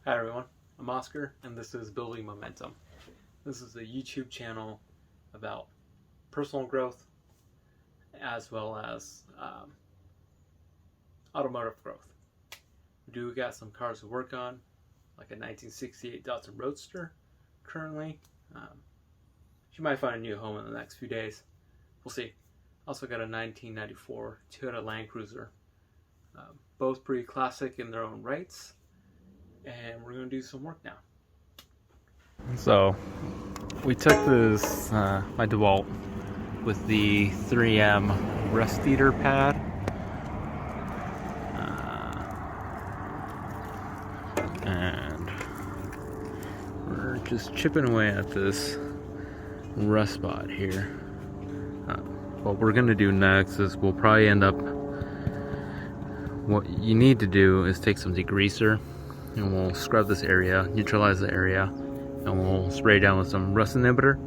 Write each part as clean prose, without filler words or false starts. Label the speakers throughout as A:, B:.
A: Hi everyone, I'm Oscar and this is Building Momentum. This is a YouTube channel about personal growth as well as automotive growth. We do got some cars to work on, like a 1968 Datsun Roadster currently. She might find a new home in the next few days. We'll see. Also got a 1994 Toyota Land Cruiser. Both pretty classic in their own rights. And we're going to do some work now. So we took this my DeWalt with the 3M rust eater pad, and we're just chipping away at this rust spot here. What we're going to do next is we'll probably end up, what you need to do is take some degreaser and we'll scrub this area, neutralize the area, and we'll spray down with some rust inhibitor.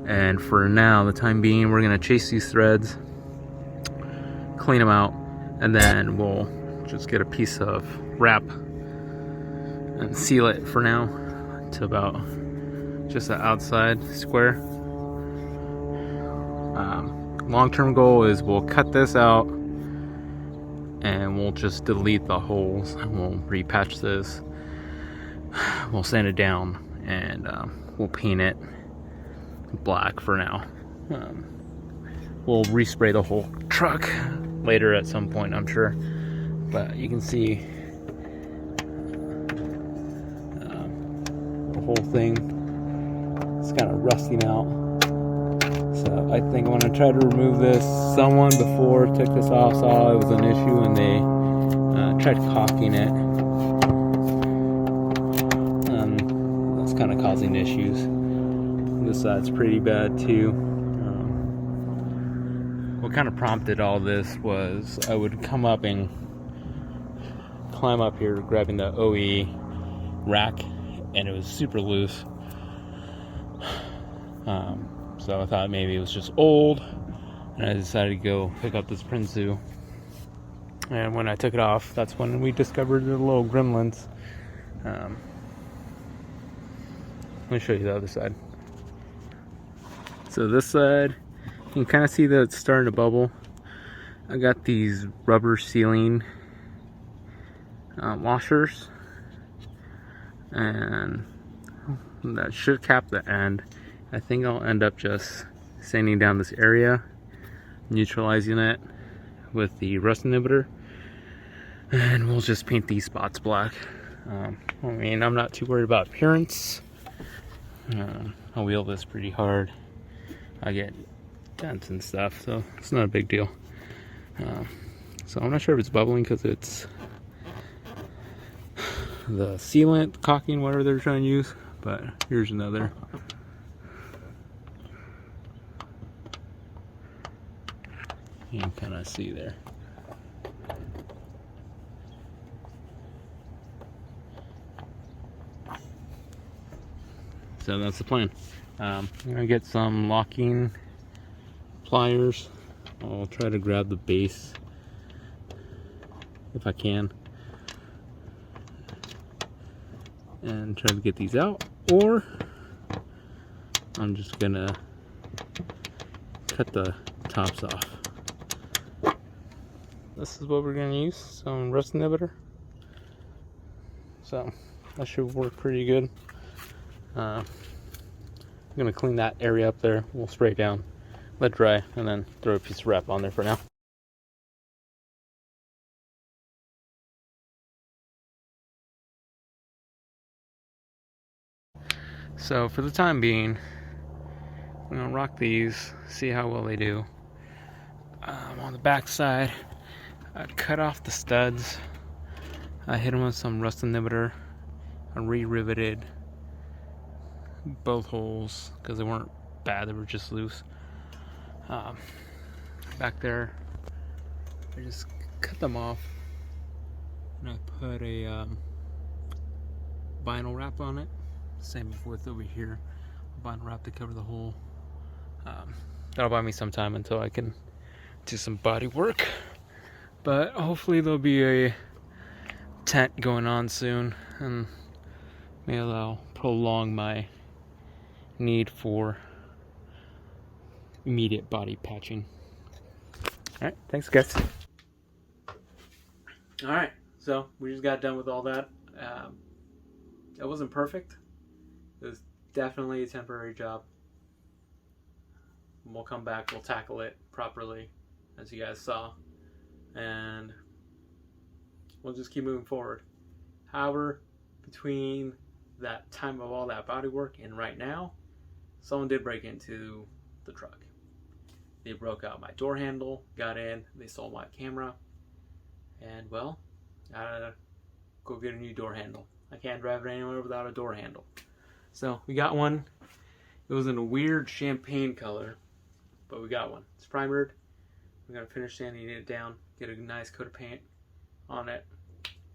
A: And for now, the time being, we're gonna chase these threads, clean them out, and then we'll just get a piece of wrap and seal it for now to about just the outside square. Long-term goal is we'll cut this out and we'll just delete the holes and we'll repatch this. We'll sand it down and we'll paint it black for now. We'll respray the whole truck later at some point, I'm sure. But you can see the whole thing is kind of rusting out. So I think I'm going to try to remove this. Someone before took this off, saw it was an issue, and they tried caulking it. That's kind of causing issues. This side's pretty bad too. What kind of prompted all this was I would come up and climb up here grabbing the OE rack, and it was super loose. So I thought maybe it was just old, and I decided to go pick up this Prinsu. And when I took it off, that's when we discovered the little gremlins. Let me show you the other side. So this side, you can kind of see that it's starting to bubble. I got these rubber sealing washers, and that should cap the end. I think I'll end up just sanding down this area, neutralizing it with the rust inhibitor, and we'll just paint these spots black. I mean, I'm not too worried about appearance. I wheel this pretty hard. I get dents and stuff, so it's not a big deal. So I'm not sure if it's bubbling because it's the sealant, caulking, whatever they're trying to use, but here's another. You can kind of see there. So that's the plan. I'm gonna get some locking pliers. I'll try to grab the base if I can and try to get these out, or I'm just gonna cut the tops off. This is what we're gonna use, some rust inhibitor. So that should work pretty good. I'm gonna clean that area up there. We'll spray it down, let it dry, and then throw a piece of wrap on there for now. So for the time being, I'm gonna rock these, see how well they do. On the back side, I cut off the studs. I hit them with some rust inhibitor. I re-riveted both holes because they weren't bad, they were just loose. Back there, I just cut them off and I put a vinyl wrap on it. Same with over here, vinyl wrap to cover the hole. That'll buy me some time until I can do some body work, but hopefully there'll be a tent going on soon, and may allow prolong my need for immediate body patching. Alright, thanks guys. Alright, so we just got done with all that. It wasn't perfect. It was definitely a temporary job. We'll come back, we'll tackle it properly, as you guys saw, and we'll just keep moving forward. However, between that time of all that body work and right now, someone did break into the truck. They broke out my door handle, got in, they stole my camera, and well, I gotta go get a new door handle. I can't drive it anywhere without a door handle. So we got one. It was in a weird champagne color, but we got one. It's primered. We're gonna finish sanding it down, get a nice coat of paint on it,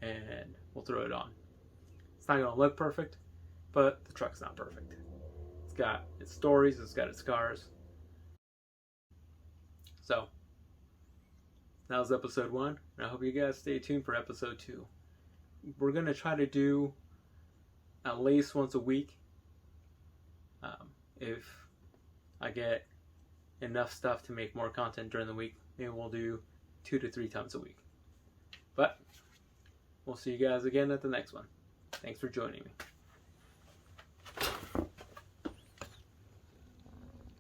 A: and we'll throw it on. It's not gonna look perfect, but the truck's not perfect. It's got its stories, it's got its scars. So that was episode 1, and I hope you guys stay tuned for episode 2. We're gonna try to do at least once a week. If I get enough stuff to make more content during the week, maybe we'll do 2 to 3 times a week. But we'll see you guys again at the next one. Thanks for joining me.